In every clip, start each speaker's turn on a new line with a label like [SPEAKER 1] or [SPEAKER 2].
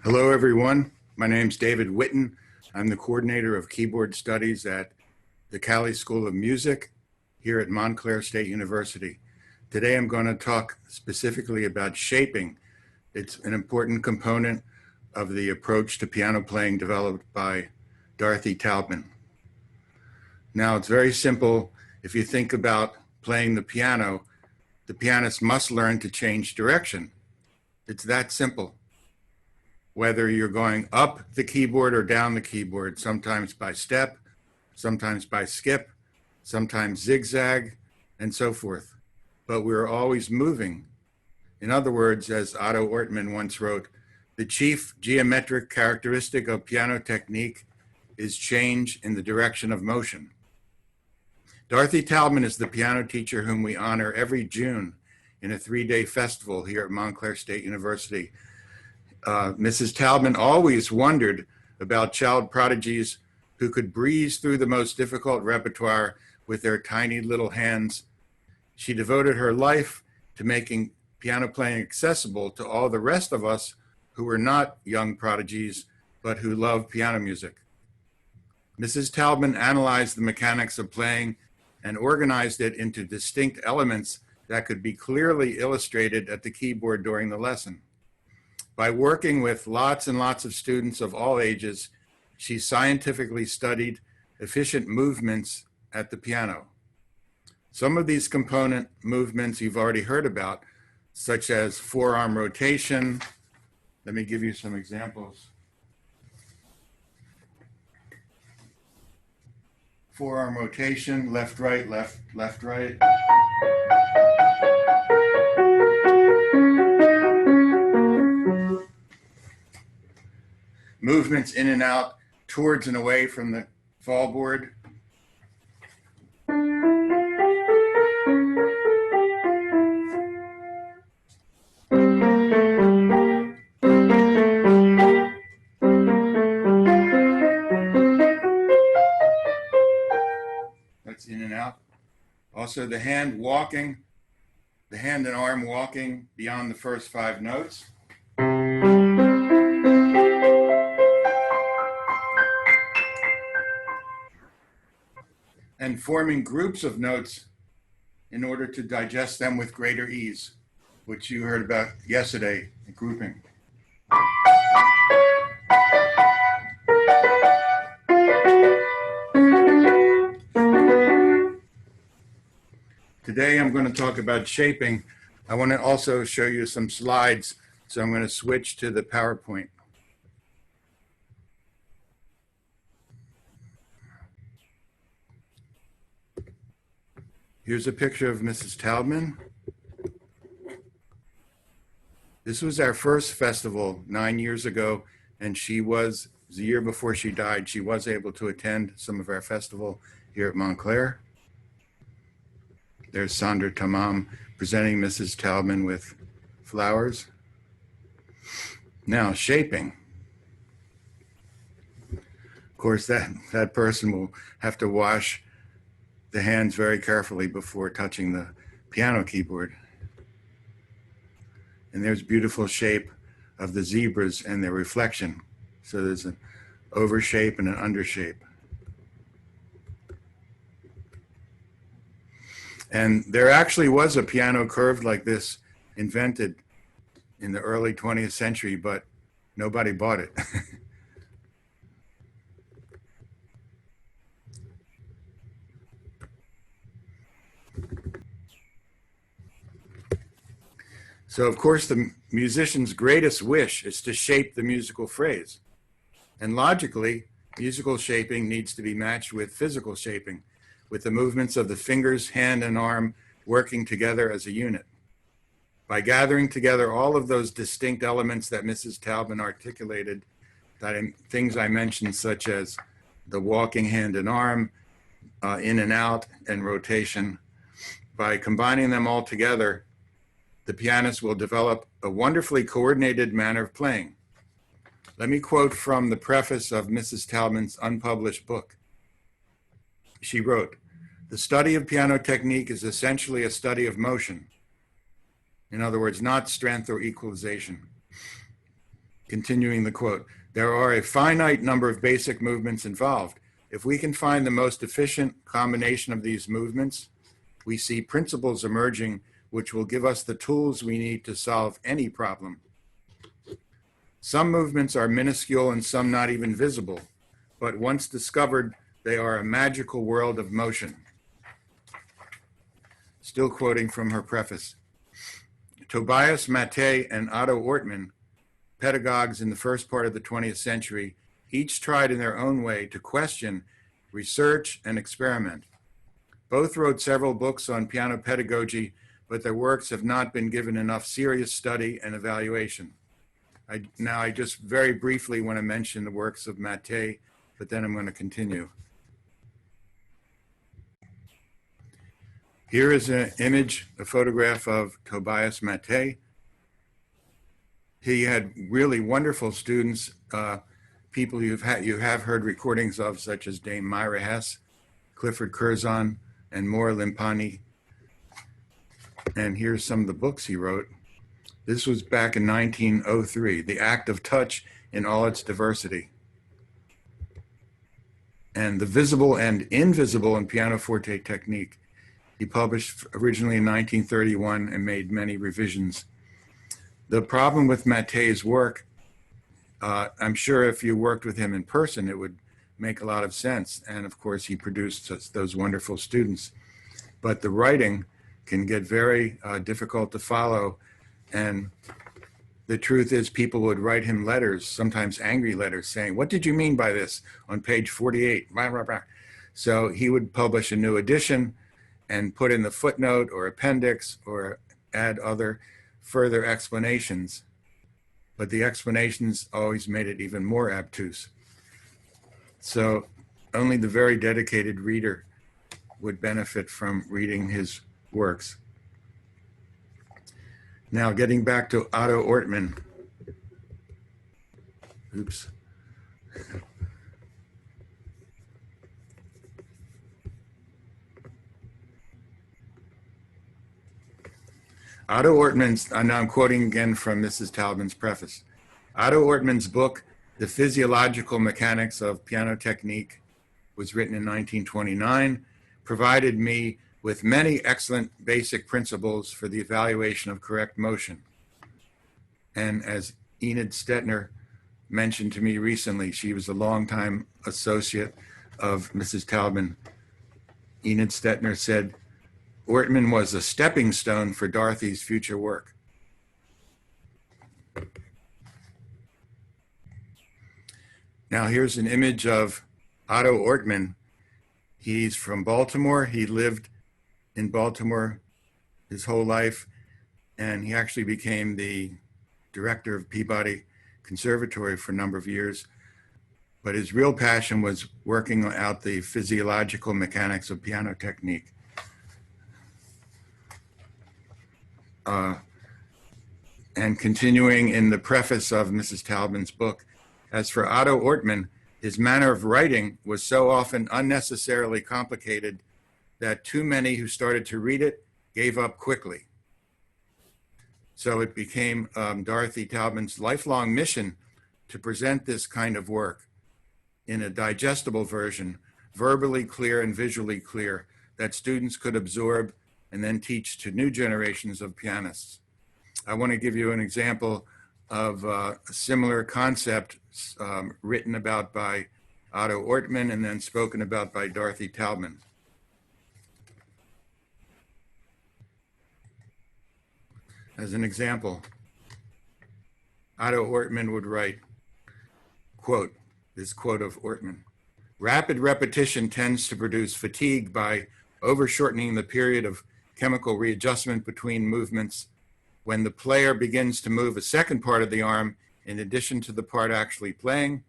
[SPEAKER 1] Hello, everyone. My name's David Witten. I'm the coordinator of keyboard studies at the Cali School of Music here at Montclair State University. Today, I'm going to talk specifically about shaping. It's an important component of the approach to piano playing developed by Dorothy Taubman. Now, it's very simple. If you think about playing the pianist must learn to change direction. It's that simple. Whether you're going up the keyboard or down the keyboard, sometimes by step, sometimes by skip, sometimes zigzag, and so forth. But we're always moving. In other words, as Otto Ortman once wrote, the chief geometric characteristic of piano technique is change in the direction of motion. Dorothy Taubman is the piano teacher whom we honor every June in a 3-day festival here at Montclair State University. Mrs. Taubman always wondered about child prodigies who could breeze through the most difficult repertoire with their tiny little hands. She devoted her life to making piano playing accessible to all the rest of us who were not young prodigies, but who love piano music. Mrs. Taubman analyzed the mechanics of playing and organized it into distinct elements that could be clearly illustrated at the keyboard during the lesson. By working with lots and lots of students of all ages, she scientifically studied efficient movements at the piano. Some of these component movements you've already heard about, such as forearm rotation. Let me give you some examples. Forearm rotation, left, right, left, left, right. Movements in and out, towards and away from the fallboard. That's in and out. Also the hand and arm walking beyond the first 5 notes. And forming groups of notes in order to digest them with greater ease, which you heard about yesterday, grouping. Today I'm going to talk about shaping. I want to also show you some slides, so I'm going to switch to the PowerPoint. Here's a picture of Mrs. Taubman. This was our first festival 9 years ago, and she was, the year before she died, she was able to attend some of our festival here at Montclair. There's Sandra Tamam presenting Mrs. Taubman with flowers. Now, shaping. Of course, that person will have to wash the hands very carefully before touching the piano keyboard. And there's beautiful shape of the zebras and their reflection. So there's an over shape and an under shape. And there actually was a piano curved like this invented in the early 20th century, but nobody bought it. So, of course, the musician's greatest wish is to shape the musical phrase. And logically, musical shaping needs to be matched with physical shaping, with the movements of the fingers, hand, and arm working together as a unit. By gathering together all of those distinct elements that Mrs. Taubman articulated, things I mentioned, such as the walking hand and arm, in and out, and rotation, by combining them all together, the pianist will develop a wonderfully coordinated manner of playing. Let me quote from the preface of Mrs. Taubman's unpublished book. She wrote, "The study of piano technique is essentially a study of motion. In other words, not strength or equalization. Continuing the quote, there are a finite number of basic movements involved. If we can find the most efficient combination of these movements, we see principles emerging which will give us the tools we need to solve any problem. Some movements are minuscule and some not even visible, but once discovered, they are a magical world of motion. Still quoting from her preface. Tobias Matei and Otto Ortman, pedagogues in the first part of the 20th century, each tried in their own way to question, research, and experiment. Both wrote several books on piano pedagogy, but their works have not been given enough serious study and evaluation. I just very briefly want to mention the works of Matei, but then I'm going to continue. Here is an image, a photograph of Tobias Matei. He had really wonderful students, people you have heard recordings of, such as Dame Myra Hess, Clifford Curzon, and Moore Limpani. And here's some of the books he wrote. This was back in 1903, The Act of Touch in All Its Diversity. And The Visible and Invisible in Pianoforte Technique. He published originally in 1931 and made many revisions. The problem with Matei's work, I'm sure if you worked with him in person, it would make a lot of sense. And of course, he produced those wonderful students. But the writing can get very difficult to follow. And the truth is, people would write him letters, sometimes angry letters, saying, "What did you mean by this on page 48? Blah, blah, blah." So he would publish a new edition and put in the footnote or appendix or add other further explanations. But the explanations always made it even more obtuse. So only the very dedicated reader would benefit from reading his works. Now, getting back to Otto Ortman. Oops. Otto Ortman's, now I'm quoting again from Mrs. Taubman's preface. Otto Ortman's book, The Physiological Mechanics of Piano Technique, was written in 1929, provided me with many excellent basic principles for the evaluation of correct motion. And as Enid Stetner mentioned to me recently, she was a longtime associate of Mrs. Taubman. Enid Stetner said, Ortman was a stepping stone for Dorothy's future work. Now here's an image of Otto Ortman. He's from Baltimore. He lived in Baltimore his whole life, and he actually became the director of Peabody Conservatory for a number of years. But his real passion was working out the physiological mechanics of piano technique. And continuing in the preface of Mrs. Taubman's book, as for Otto Ortman, his manner of writing was so often unnecessarily complicated that too many who started to read it gave up quickly. So it became Dorothy Taubman's lifelong mission to present this kind of work in a digestible version, verbally clear and visually clear, that students could absorb and then teach to new generations of pianists. I want to give you an example of a similar concept written about by Otto Ortman and then spoken about by Dorothy Taubman. As an example, Otto Ortman would write, quote, this quote of Ortman, "Rapid repetition tends to produce fatigue by overshortening the period of chemical readjustment between movements. When the player begins to move a second part of the arm, in addition to the part actually playing,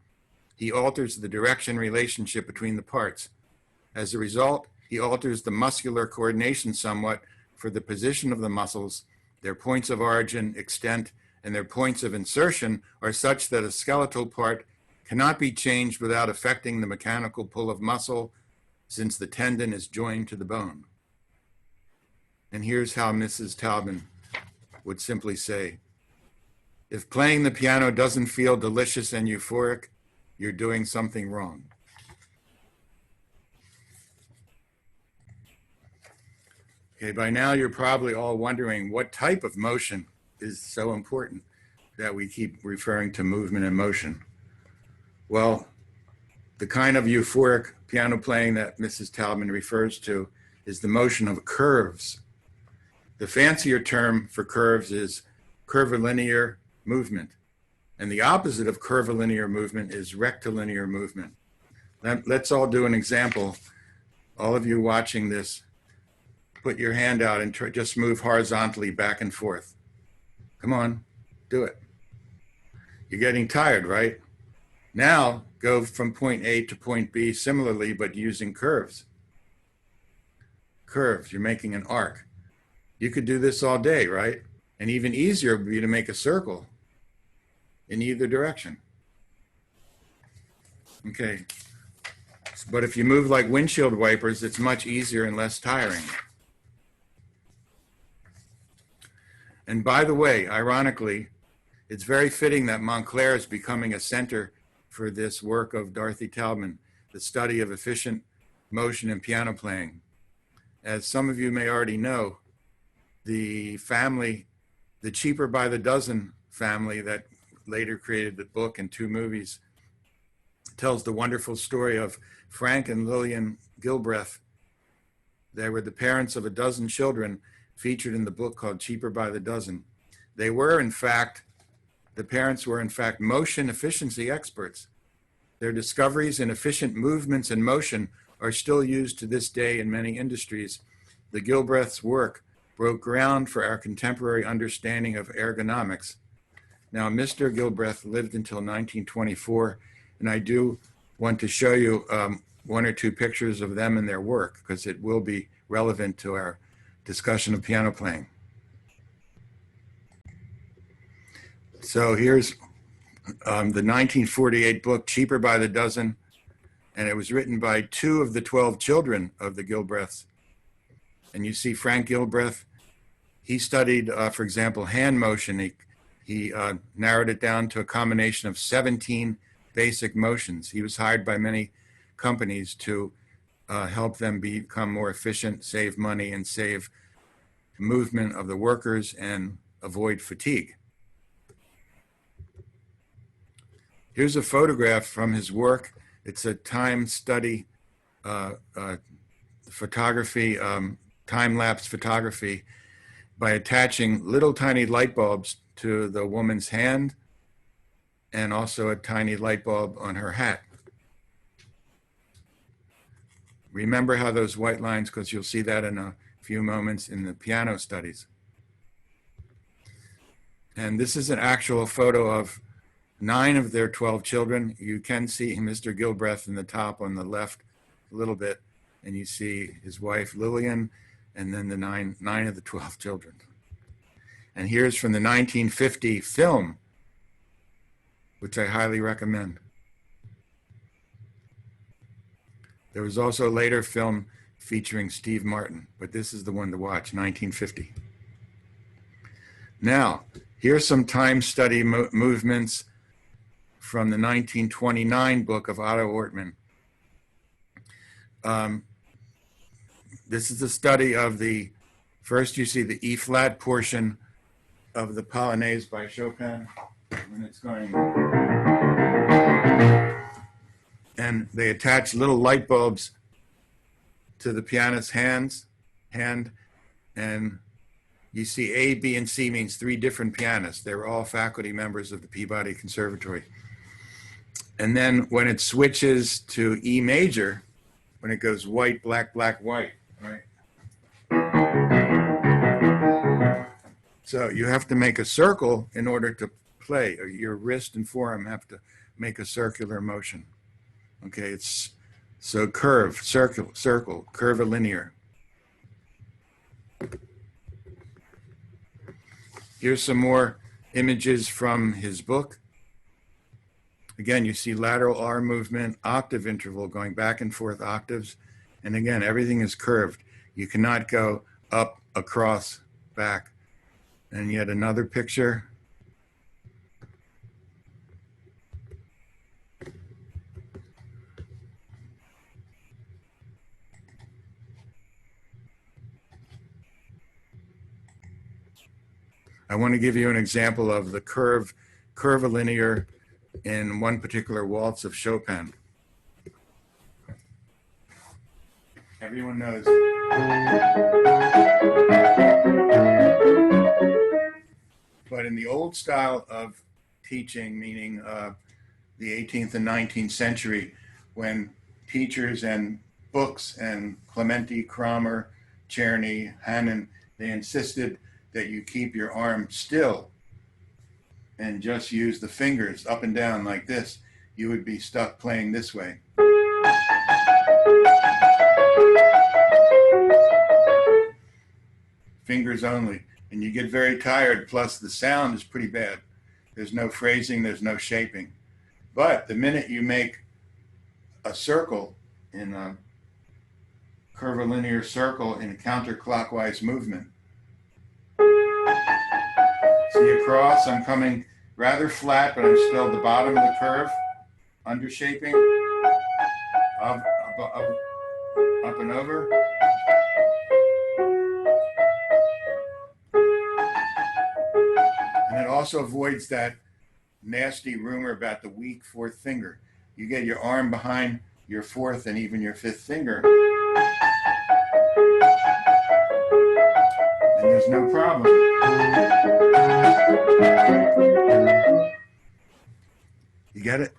[SPEAKER 1] he alters the direction relationship between the parts. As a result, he alters the muscular coordination somewhat for the position of the muscles. Their points of origin, extent, and their points of insertion are such that a skeletal part cannot be changed without affecting the mechanical pull of muscle, since the tendon is joined to the bone." And here's how Mrs. Taubman would simply say, If playing the piano doesn't feel delicious and euphoric, you're doing something wrong. Okay, by now you're probably all wondering what type of motion is so important that we keep referring to movement and motion. Well, the kind of euphoric piano playing that Mrs. Taubman refers to is the motion of curves. The fancier term for curves is curvilinear movement. And the opposite of curvilinear movement is rectilinear movement. Let's all do an example. All of you watching this, put your hand out and just move horizontally back and forth. Come on, do it. You're getting tired, right? Now go from point A to point B similarly, but using curves. Curves, you're making an arc. You could do this all day, right? And even easier would be to make a circle in either direction. Okay, but if you move like windshield wipers, it's much easier and less tiring. And by the way, ironically, it's very fitting that Montclair is becoming a center for this work of Dorothy Taubman, the study of efficient motion and piano playing. As some of you may already know, the family, the Cheaper by the Dozen family that later created the book and 2 movies, tells the wonderful story of Frank and Lillian Gilbreth. They were the parents of a dozen children featured in the book called Cheaper by the Dozen. They were, in fact, the parents were, in fact, motion efficiency experts. Their discoveries in efficient movements and motion are still used to this day in many industries. The Gilbreth's work broke ground for our contemporary understanding of ergonomics. Now, Mr. Gilbreth lived until 1924, and I do want to show you 1 or 2 pictures of them and their work, because it will be relevant to our discussion of piano playing. So here's the 1948 book, Cheaper by the Dozen, and it was written by 2 of the 12 children of the Gilbreths. And you see Frank Gilbreth, he studied, for example, hand motion. He narrowed it down to a combination of 17 basic motions. He was hired by many companies to help them become more efficient, save money, and save movement of the workers and avoid fatigue. Here's a photograph from his work. It's a time study photography, time-lapse photography, by attaching little tiny light bulbs to the woman's hand and also a tiny light bulb on her hat. Remember how those white lines, because you'll see that in a few moments in the piano studies. And this is an actual photo of 9 of their 12 children. You can see Mr. Gilbreth in the top on the left a little bit, and you see his wife Lillian, and then the nine of the 12 children. And here's from the 1950 film, which I highly recommend. There was also a later film featuring Steve Martin, but this is the one to watch, 1950. Now, here's some time study movements from the 1929 book of Otto Ortman. This is the study of the, first you see the E-flat portion of the Polonaise by Chopin, when it's going, and they attach little light bulbs to the pianist's hand, and you see A, B, and C means 3 different pianists. They were all faculty members of the Peabody Conservatory. And then when it switches to E major, when it goes white, black, black, white, right? So you have to make a circle in order to play. Or your wrist and forearm have to make a circular motion. Okay, it's so curve, circle, circle, curvilinear. Here's some more images from his book. Again, you see lateral R movement, octave interval, going back and forth octaves. And again, everything is curved. You cannot go up, across, back. And yet another picture. I want to give you an example of the curvilinear in one particular waltz of Chopin. Everyone knows. But in the old style of teaching, meaning the 18th and 19th century, when teachers and books and Clementi, Cromer, Czerny, Hannon, they insisted that you keep your arm still and just use the fingers up and down like this, you would be stuck playing this way. Fingers only. And you get very tired, plus the sound is pretty bad. There's no phrasing, there's no shaping. But the minute you make a circle in a curvilinear circle in a counterclockwise movement, see across, I'm coming rather flat, but I'm still at the bottom of the curve, undershaping, up and over. And it also avoids that nasty rumor about the weak fourth finger. You get your arm behind your fourth and even your fifth finger, and there's no problem. You get it?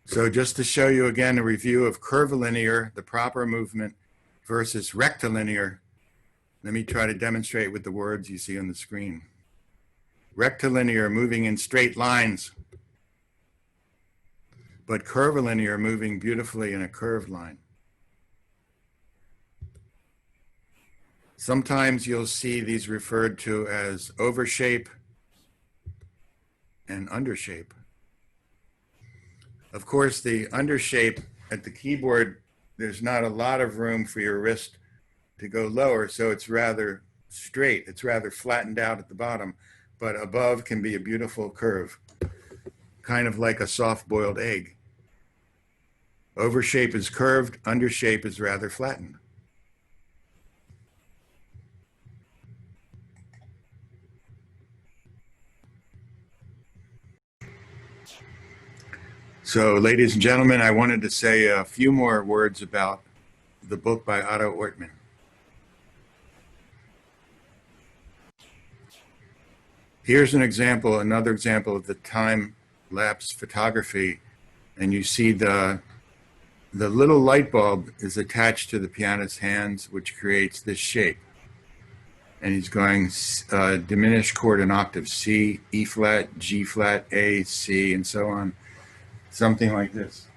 [SPEAKER 1] So just to show you again a review of curvilinear, the proper movement, versus rectilinear, let me try to demonstrate with the words you see on the screen. Rectilinear, moving in straight lines, but curvilinear, moving beautifully in a curved line. Sometimes you'll see these referred to as overshape and undershape. Of course, the undershape at the keyboard, there's not a lot of room for your wrist to go lower, so it's rather straight. It's rather flattened out at the bottom, but above can be a beautiful curve, kind of like a soft-boiled egg. Overshape is curved, undershape is rather flattened. So, ladies and gentlemen, I wanted to say a few more words about the book by Otto Ortman. Here's an example, another example of the time-lapse photography, and you see the little light bulb is attached to the pianist's hands, which creates this shape. And he's going diminished chord in octaves, C, E flat, G flat, A, C, and so on. Something like this.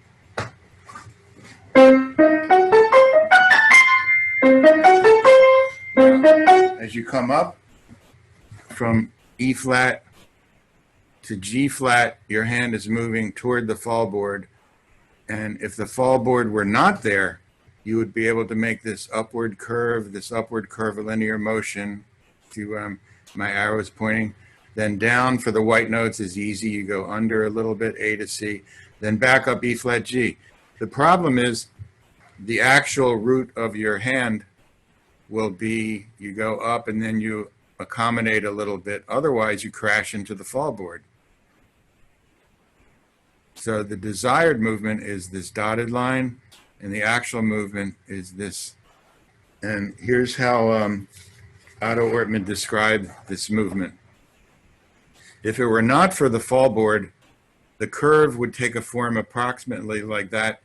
[SPEAKER 1] As you come up from E flat to G flat, your hand is moving toward the fall board. And if the fall board were not there, you would be able to make this upward curve, this upward curvilinear motion to my arrow is pointing. Then down for the white notes is easy. You go under a little bit, A to C, then back up E flat G. The problem is the actual root of your hand will be, you go up and then you accommodate a little bit. Otherwise, you crash into the fall board. So the desired movement is this dotted line, and the actual movement is this. And here's how Otto Ortman described this movement. If it were not for the fall board, the curve would take a form approximately like that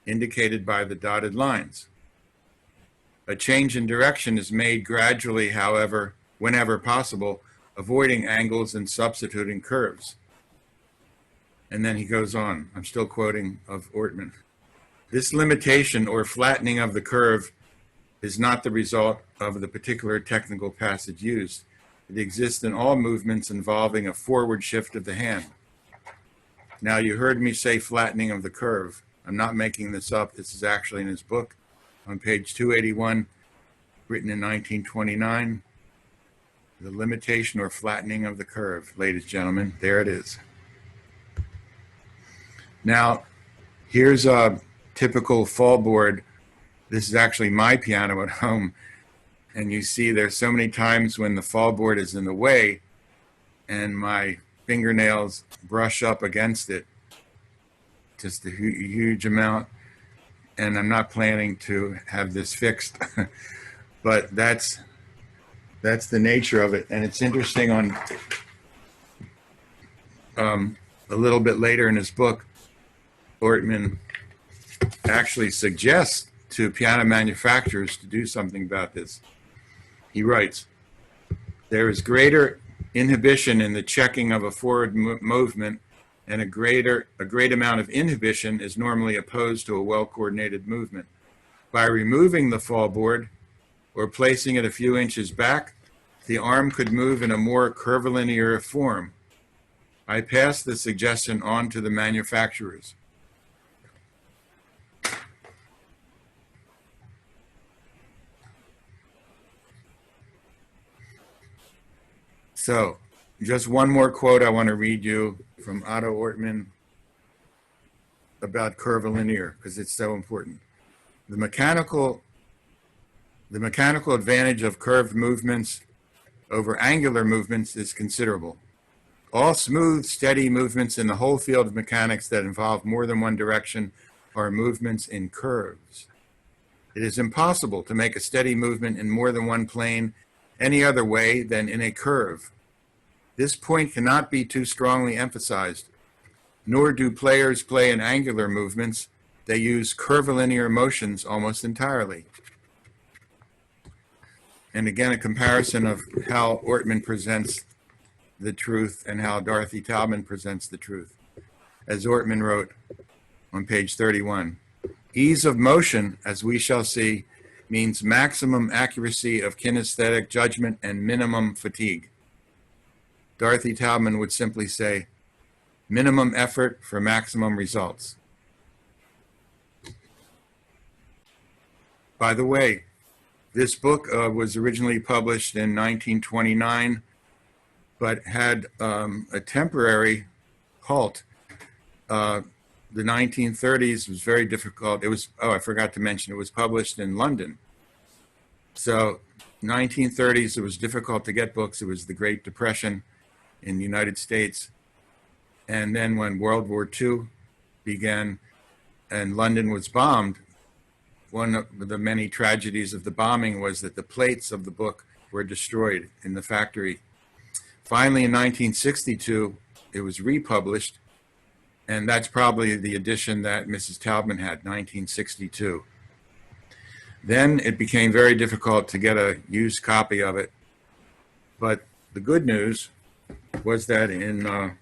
[SPEAKER 1] indicated by the dotted lines. A change in direction is made gradually, however, whenever possible, avoiding angles and substituting curves. And then he goes on. I'm still quoting of Ortman. This limitation or flattening of the curve is not the result of the particular technical passage used. It exists in all movements involving a forward shift of the hand. Now, you heard me say flattening of the curve. I'm not making this up. This is actually in his book on page 281, written in 1929. The limitation or flattening of the curve, ladies and gentlemen, there it is. Now, here's a typical fall board This is actually my piano at home. And you see there's so many times when the fallboard is in the way and my fingernails brush up against it, just a huge amount. And I'm not planning to have this fixed, but that's the nature of it. And it's interesting on a little bit later in his book, Ortman actually suggests to piano manufacturers to do something about this. He writes, there is greater inhibition in the checking of a forward movement, and a great amount of inhibition is normally opposed to a well-coordinated movement. By removing the fallboard or placing it a few inches back, the arm could move in a more curvilinear form. I pass the suggestion on to the manufacturers. So, just one more quote I want to read you from Otto Ortman about curvilinear, because it's so important. The mechanical advantage of curved movements over angular movements is considerable. All smooth, steady movements in the whole field of mechanics that involve more than one direction are movements in curves. It is impossible to make a steady movement in more than one plane any other way than in a curve. This point cannot be too strongly emphasized, nor do players play in angular movements. They use curvilinear motions almost entirely. And again, a comparison of how Ortman presents the truth and how Dorothy Taubman presents the truth. As Ortman wrote on page 31, ease of motion, as we shall see, means maximum accuracy of kinesthetic judgment and minimum fatigue. Dorothy Taubman would simply say, minimum effort for maximum results. By the way, this book was originally published in 1929, but had a temporary halt. The 1930s was very difficult. It was, I forgot to mention, it was published in London. So 1930s, it was difficult to get books. It was the Great Depression in the United States. And then when World War II began and London was bombed, one of the many tragedies of the bombing was that the plates of the book were destroyed in the factory. Finally, in 1962, it was republished, and that's probably the edition that Mrs. Taubman had, 1962. Then it became very difficult to get a used copy of it, but the good news was that it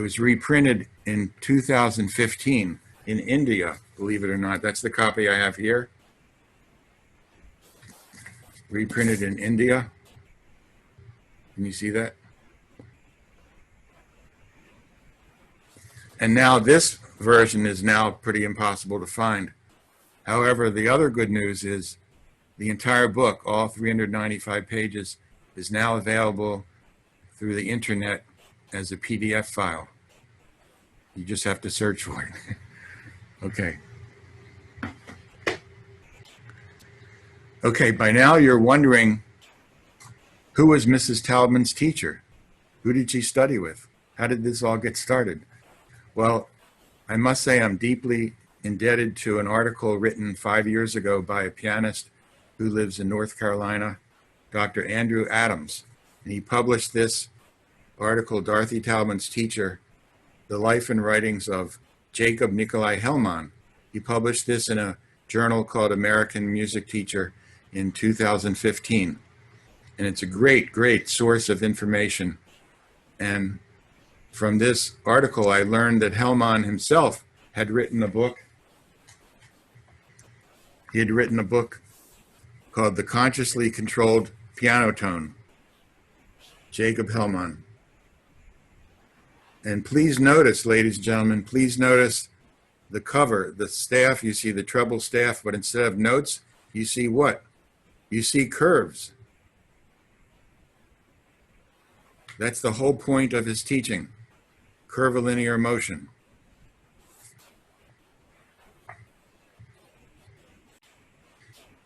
[SPEAKER 1] was reprinted in 2015 in India, believe it or not. That's the copy I have here. Reprinted in India. Can you see that? And now this version is now pretty impossible to find. However, the other good news is the entire book, all 395 pages, is now available through the internet as a PDF file. You just have to search for it. Okay. Okay, by now you're wondering, who was Mrs. Taubman's teacher? Who did she study with? How did this all get started? Well, I must say I'm deeply indebted to an article written 5 years ago by a pianist who lives in North Carolina, Dr. Andrew Adams. And he published this article, Dorothy Taubman's Teacher, The Life and Writings of Jakob Hellman. He published this in a journal called American Music Teacher in 2015. And it's a great, great source of information. And from this article, I learned that Hellman himself had written a book. He had written a book called The Consciously Controlled Piano Tone, Jakob Hellman. And please notice, ladies and gentlemen, please notice the cover, the staff. You see the treble staff, but instead of notes, you see what? You see curves. That's the whole point of his teaching, curvilinear motion.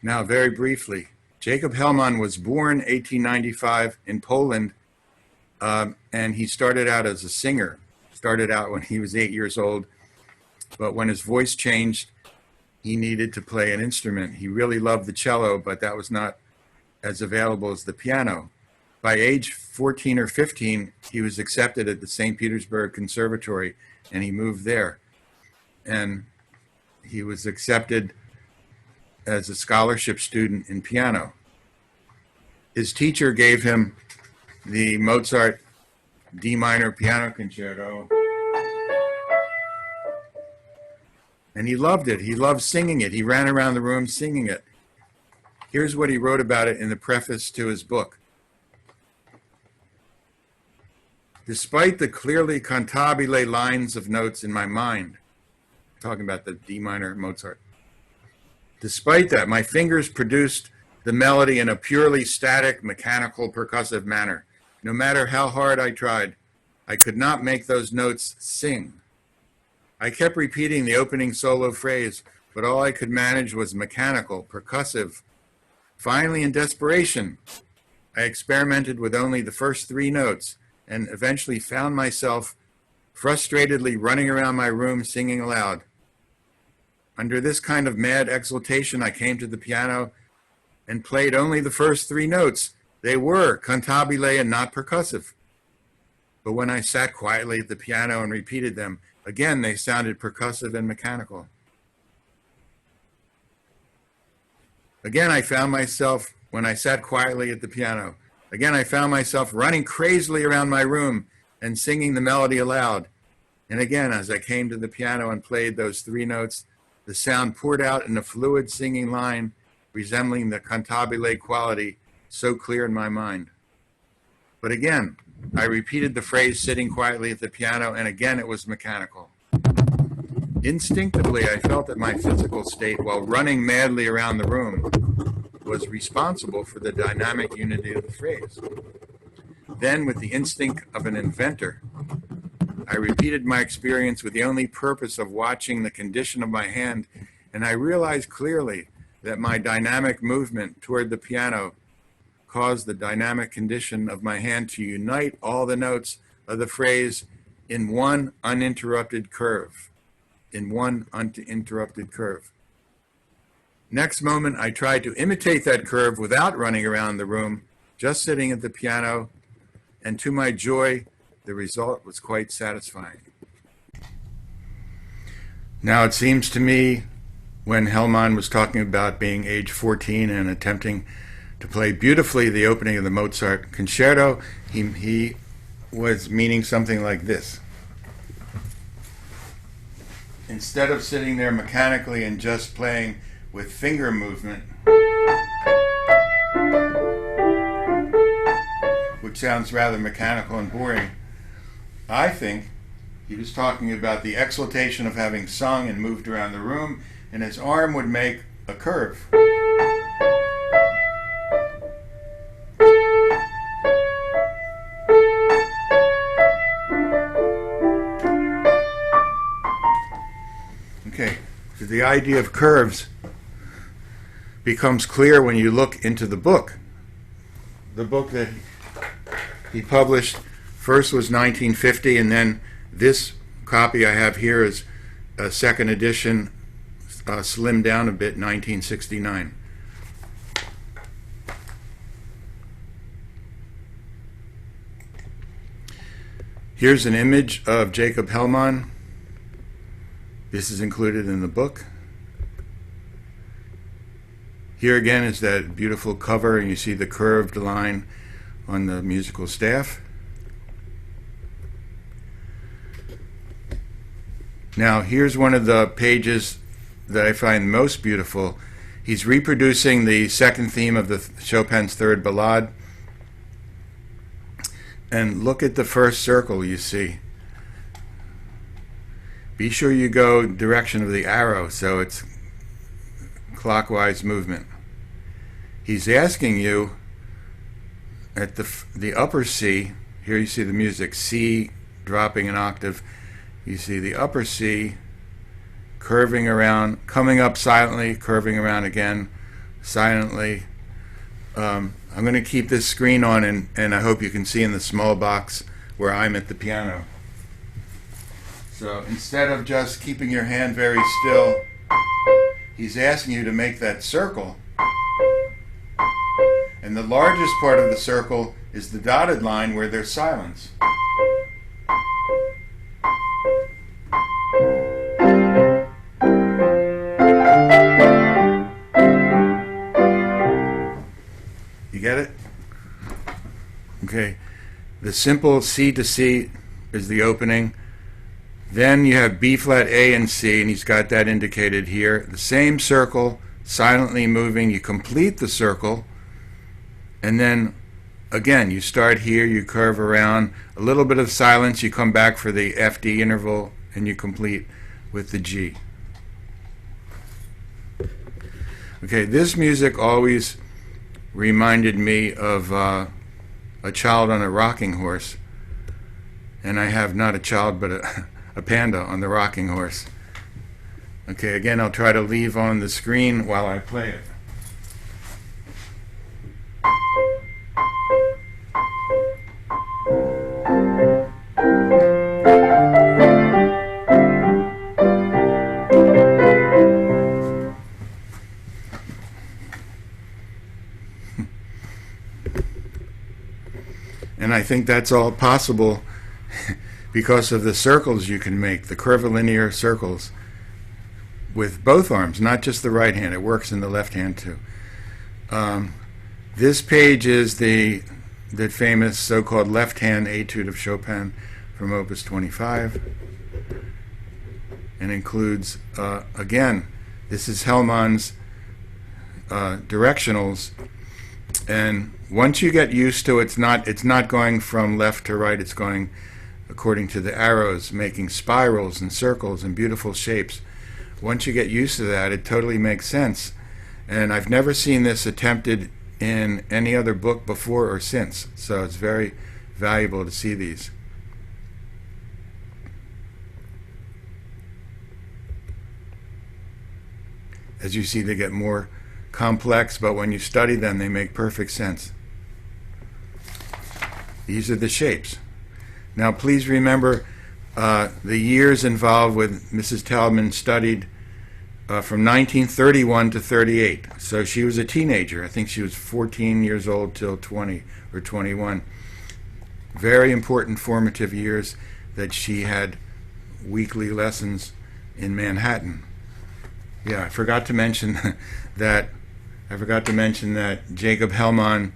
[SPEAKER 1] Now, very briefly, Jakob Hellman was born 1895 in Poland, and he started out as a singer. Started out when he was 8 years old, but when his voice changed, he needed to play an instrument. He really loved the cello, but that was not as available as the piano. By age 14 or 15, he was accepted at the St. Petersburg Conservatory, and he moved there. And he was accepted as a scholarship student in piano. His teacher gave him the Mozart D minor piano concerto, and he loved it. He loved singing it. He ran around the room singing it. Here's what he wrote about it in the preface to his book. Despite the clearly cantabile lines of notes in my mind, talking about the D minor Mozart, despite that, my fingers produced the melody in a purely static, mechanical, percussive manner. No matter how hard I tried, I could not make those notes sing. I kept repeating the opening solo phrase, but all I could manage was mechanical, percussive. Finally, in desperation, I experimented with only the first 3 notes and eventually found myself frustratedly running around my room singing aloud. Under this kind of mad exultation, I came to the piano and played only the first 3 notes. They were cantabile and not percussive. But when I sat quietly at the piano and repeated them, again they sounded percussive and mechanical. Again, I found myself, when I sat quietly at the piano, again I found myself running crazily around my room and singing the melody aloud. And again, as I came to the piano and played those 3 notes, the sound poured out in a fluid singing line resembling the cantabile quality so clear in my mind. But again, I repeated the phrase sitting quietly at the piano, and again it was mechanical. Instinctively, I felt that my physical state, while running madly around the room, was responsible for the dynamic unity of the phrase. Then, with the instinct of an inventor, I repeated my experience with the only purpose of watching the condition of my hand, and I realized clearly that my dynamic movement toward the piano caused the dynamic condition of my hand to unite all the notes of the phrase in one uninterrupted curve. In one uninterrupted curve. Next moment, I tried to imitate that curve without running around the room, just sitting at the piano, and to my joy, the result was quite satisfying. Now, it seems to me, when Hellman was talking about being age 14 and attempting to play beautifully the opening of the Mozart Concerto, he was meaning something like this. Instead of sitting there mechanically and just playing with finger movement, which sounds rather mechanical and boring, I think he was talking about the exultation of having sung and moved around the room, and his arm would make a curve. Okay, so the idea of curves becomes clear when you look into the book. The book that he published first was 1950, and then this copy I have here is a second edition, slimmed down a bit, 1969. Here's an image of Jakob Hellman. This is included in the book. Here again is that beautiful cover, and you see the curved line on the musical staff. Now, here's one of the pages that I find most beautiful. He's reproducing the second theme of the Chopin's Third Ballade. And look at the first circle you see. Be sure you go direction of the arrow, so it's clockwise movement. He's asking you at the upper C, here you see the music, C dropping an octave. You see the upper C curving around, coming up silently, curving around again, silently. I'm going to keep this screen on, and I hope you can see in the small box where I'm at the piano. So instead of just keeping your hand very still, he's asking you to make that circle. And the largest part of the circle is the dotted line where there's silence. You get it? Okay. The simple C to C is the opening. Then you have B flat A and C, and he's got that indicated here. The same circle, silently moving. You complete the circle, and then again, you start here, you curve around, a little bit of silence, you come back for the FD interval, and you complete with the G. Okay, this music always reminded me of a child on a rocking horse, and I have not a child but a panda on the rocking horse. Okay, again, I'll try to leave on the screen while I play it. And I think that's all possible because of the circles you can make, the curvilinear circles with both arms, not just the right hand. It works in the left hand too. This page is the famous so-called left-hand etude of Chopin from Opus 25, and includes, again, this is Hellman's directionals, and once you get used to it, it's not going from left to right, it's going according to the arrows, making spirals and circles and beautiful shapes. Once you get used to that, it totally makes sense. And I've never seen this attempted in any other book before or since, so it's very valuable to see these. As you see, they get more complex, but when you study them, they make perfect sense. These are the shapes. Now, please remember the years involved with Mrs. Taubman studied from 1931 to 38. So she was a teenager. I think she was 14 years old till 20 or 21. Very important formative years that she had weekly lessons in Manhattan. Yeah, I forgot to mention that. Jakob Hellman,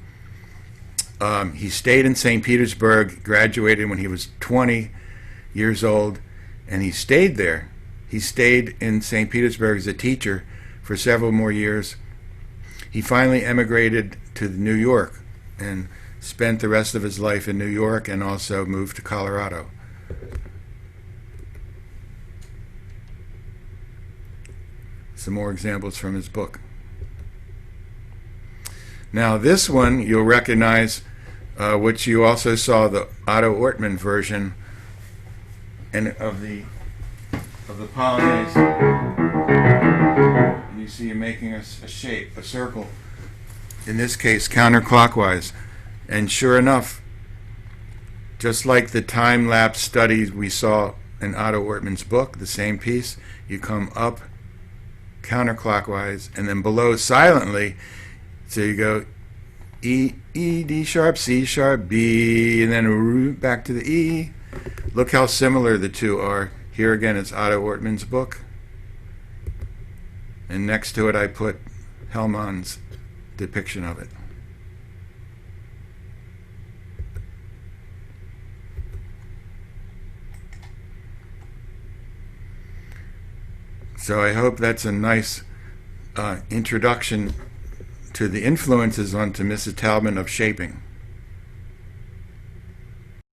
[SPEAKER 1] he stayed in St. Petersburg, graduated when he was 20 years old, and he stayed there. He stayed in St. Petersburg as a teacher for several more years. He finally emigrated to New York and spent the rest of his life in New York, and also moved to Colorado. Some more examples from his book. Now this one you'll recognize, which you also saw the Otto Ortman version and of the Polonaise. And you see you're making a shape, a circle, in this case counterclockwise. And sure enough, just like the time-lapse studies we saw in Otto Ortman's book, the same piece, you come up counterclockwise and then below silently. So you go E, E, D sharp, C sharp, B, and then back to the E. Look how similar the two are. Here again, it's Otto Ortman's book. And next to it, I put Hellman's depiction of it. So I hope that's a nice introduction to the influences onto Mrs. Taubman of shaping.